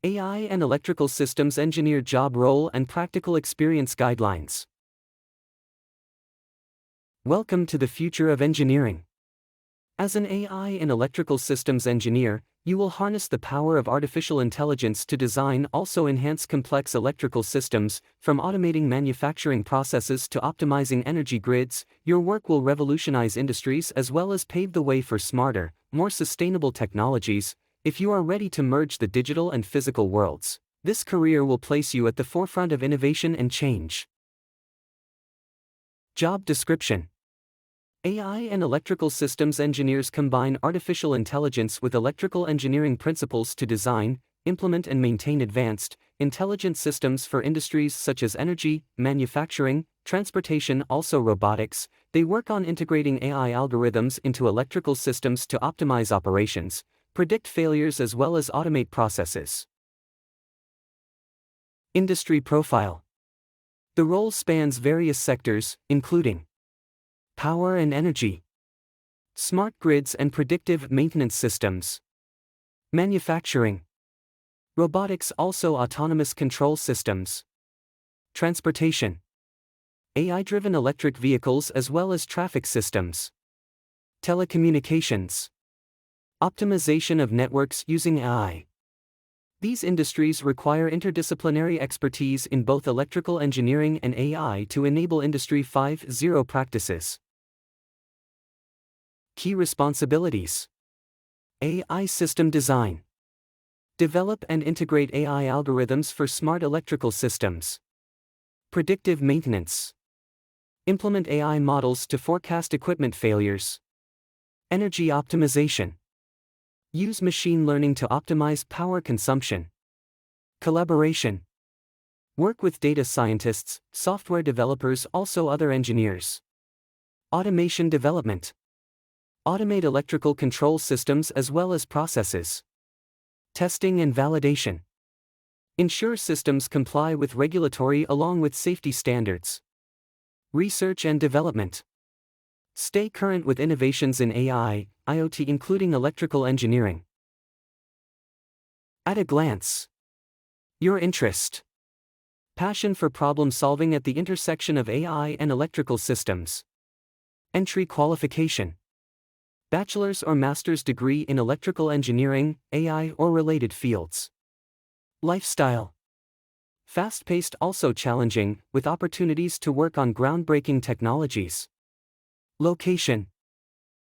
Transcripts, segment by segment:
AI and electrical systems engineer job role and practical experience guidelines. Welcome to the future of engineering. As an AI and electrical systems engineer, you will harness the power of artificial intelligence to design also enhance complex electrical systems. From automating manufacturing processes to optimizing energy grids, your work will revolutionize industries as well as pave the way for smarter, more sustainable technologies. If you are ready to merge the digital and physical worlds, this career will place you at the forefront of innovation and change. Job description: AI and electrical systems engineers combine artificial intelligence with electrical engineering principles to design, implement and maintain advanced, intelligent systems for industries such as energy, manufacturing, transportation, also robotics. They work on integrating AI algorithms into electrical systems to optimize operations, predict failures as well as automate processes. Industry profile: the role spans various sectors, including power and energy, smart grids and predictive maintenance systems, manufacturing, robotics, also autonomous control systems, transportation, AI-driven electric vehicles as well as traffic systems, telecommunications, optimization of networks using AI. These industries require interdisciplinary expertise in both electrical engineering and AI to enable Industry 5.0 practices. Key responsibilities: AI system design. Develop and integrate AI algorithms for smart electrical systems. Predictive maintenance. Implement AI models to forecast equipment failures. Energy optimization. Use machine learning to optimize power consumption. Collaboration. Work with data scientists, software developers, also other engineers. Automation development. Automate electrical control systems as well as processes. Testing and validation. Ensure systems comply with regulatory along with safety standards. Research and development. Stay current with innovations in AI, IoT, including electrical engineering. At a glance: your interest. Passion for problem solving at the intersection of AI and electrical systems. Entry qualification: bachelor's or master's degree in electrical engineering, AI or related fields. Lifestyle: fast-paced, also challenging, with opportunities to work on groundbreaking technologies. Location: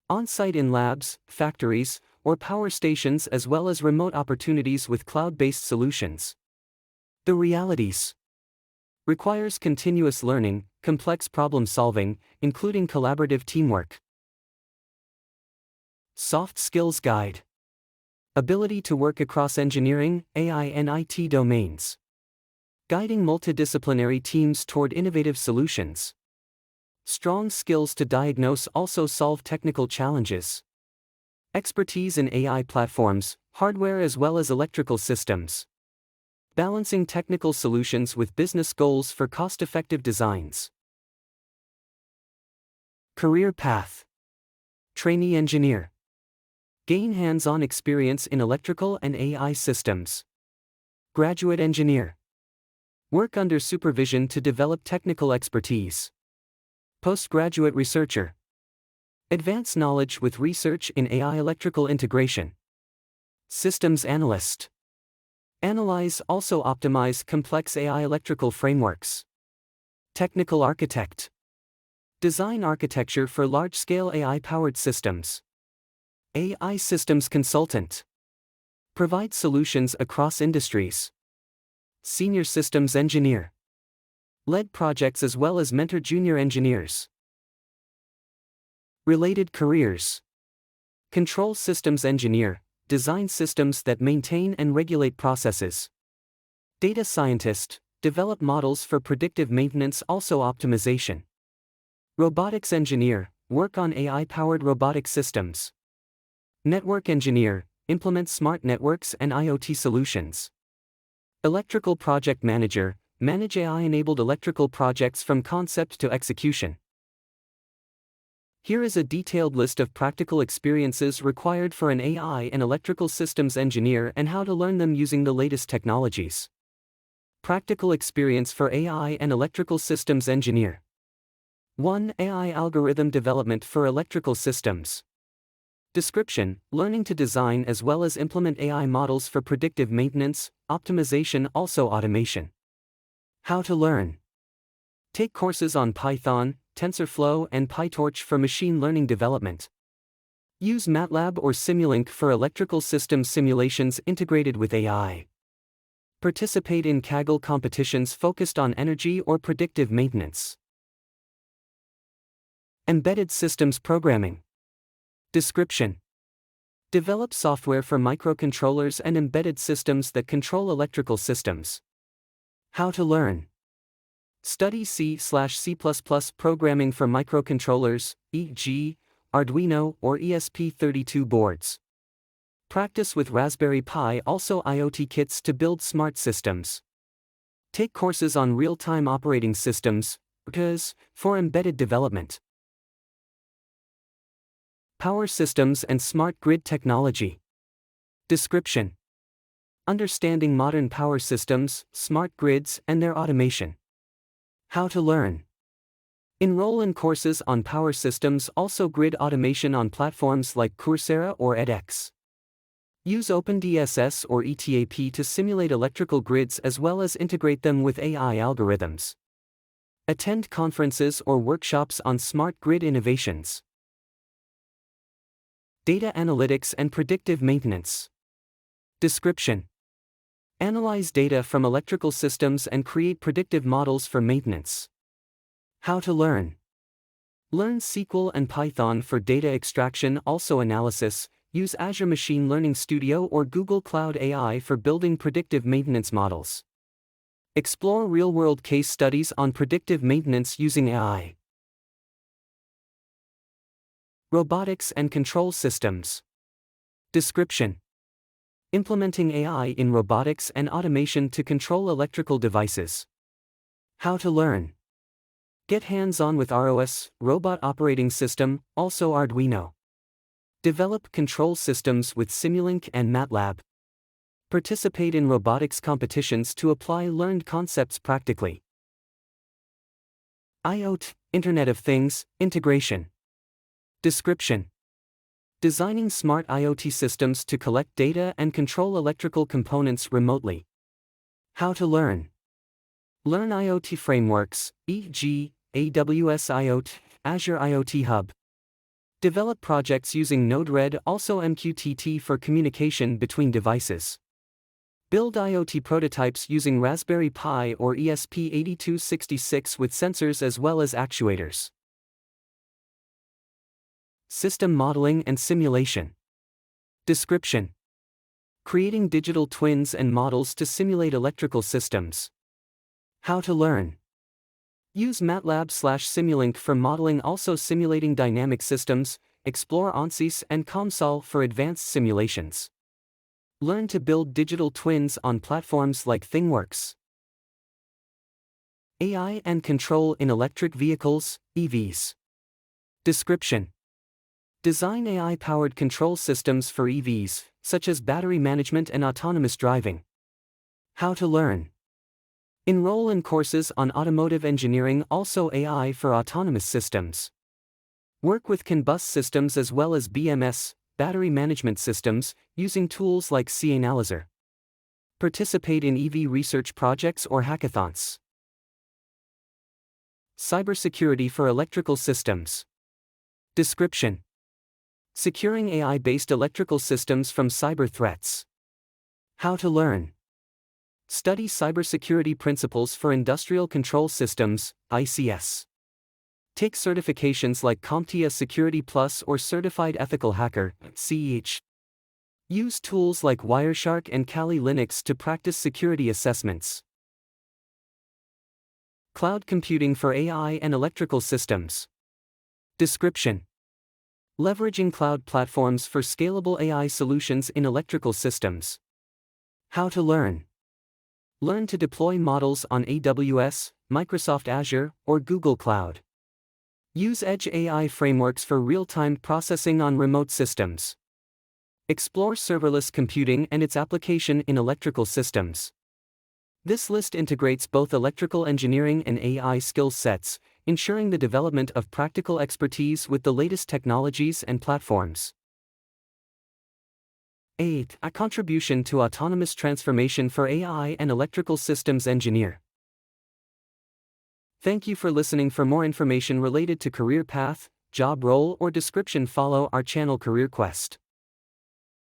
on-site in labs, factories, or power stations, as well as remote opportunities with cloud-based solutions. The realities: requires continuous learning, complex problem solving, including collaborative teamwork. Soft skills guide: ability to work across engineering, AI and IT domains. Guiding multidisciplinary teams toward innovative solutions. Strong skills to diagnose, also solve technical challenges. Expertise in AI platforms, hardware as well as electrical systems. Balancing technical solutions with business goals for cost-effective designs. Career path: trainee engineer. Gain hands-on experience in electrical and AI systems. Graduate engineer. Work under supervision to develop technical expertise. Postgraduate researcher. Advance knowledge with research in AI electrical integration. Systems analyst. Analyze, also optimize complex AI electrical frameworks. Technical architect. Design architecture for large-scale AI-powered systems. AI systems consultant. Provide solutions across industries. Senior systems engineer. Led projects as well as mentor junior engineers. Related careers: control systems engineer, design systems that maintain and regulate processes. Data scientist, develop models for predictive maintenance, also optimization. Robotics engineer, work on AI-powered robotic systems. Network engineer, implement smart networks and IoT solutions. Electrical project manager, manage AI-enabled electrical projects from concept to execution. Here is a detailed list of practical experiences required for an AI and electrical systems engineer and how to learn them using the latest technologies. Practical experience for AI and electrical systems engineer. 1. AI algorithm development for electrical systems. Description: learning to design as well as implement AI models for predictive maintenance, optimization, also automation. How to learn. Take courses on Python, TensorFlow, and PyTorch for machine learning development. Use MATLAB or Simulink for electrical system simulations integrated with AI. Participate in Kaggle competitions focused on energy or predictive maintenance. Embedded systems programming. Description: develop software for microcontrollers and embedded systems that control electrical systems. How to learn. Study C/C++ programming for microcontrollers, e.g., Arduino or ESP32 boards. Practice with Raspberry Pi, also IoT kits to build smart systems. Take courses on real-time operating systems, RTOS, for embedded development. Power systems and smart grid technology. Description: understanding modern power systems, smart grids, and their automation. How to learn. Enroll in courses on power systems, also grid automation on platforms like Coursera or edX. Use OpenDSS or ETAP to simulate electrical grids as well as integrate them with AI algorithms. Attend conferences or workshops on smart grid innovations. Data analytics and predictive maintenance. Description: analyze data from electrical systems and create predictive models for maintenance. How to learn. Learn SQL and Python for data extraction, also analysis. Use Azure Machine Learning Studio or Google Cloud AI for building predictive maintenance models. Explore real-world case studies on predictive maintenance using AI. Robotics and control systems. Description: implementing AI in robotics and automation to control electrical devices. How to learn. Get hands-on with ROS, Robot Operating System, also Arduino. Develop control systems with Simulink and MATLAB. Participate in robotics competitions to apply learned concepts practically. IoT, Internet of Things, integration. Description: designing smart IoT systems to collect data and control electrical components remotely. How to learn. Learn IoT frameworks, e.g., AWS IoT, Azure IoT Hub. Develop projects using Node-RED, also MQTT for communication between devices. Build IoT prototypes using Raspberry Pi or ESP8266 with sensors as well as actuators. System modeling and simulation. Description: creating digital twins and models to simulate electrical systems. How to learn. Use MATLAB/Simulink for modeling, also simulating dynamic systems. Explore ANSYS and COMSOL for advanced simulations. Learn to build digital twins on platforms like ThingWorx. AI and control in electric vehicles, EVs. Description: design AI-powered control systems for EVs, such as battery management and autonomous driving. How to learn. Enroll in courses on automotive engineering, also AI for autonomous systems. Work with CAN bus systems as well as BMS, battery management systems, using tools like cAnalyzer. Participate in EV research projects or hackathons. Cybersecurity for electrical systems. Description: securing AI-based electrical systems from cyber threats. How to learn. Study cybersecurity principles for industrial control systems, ICS. Take certifications like CompTIA Security Plus or Certified Ethical Hacker, CEH. Use tools like Wireshark and Kali Linux to practice security assessments. Cloud computing for AI and electrical systems. Description: leveraging cloud platforms for scalable AI solutions in electrical systems. How to learn. Learn to deploy models on AWS, Microsoft Azure, or Google Cloud. Use edge AI frameworks for real-time processing on remote systems. Explore serverless computing and its application in electrical systems. This list integrates both electrical engineering and AI skill sets, ensuring the development of practical expertise with the latest technologies and platforms. 8. A contribution to autonomous transformation for AI and electrical systems engineer. Thank you for listening. For more information related to career path, job role, or description, follow our channel Career Quest.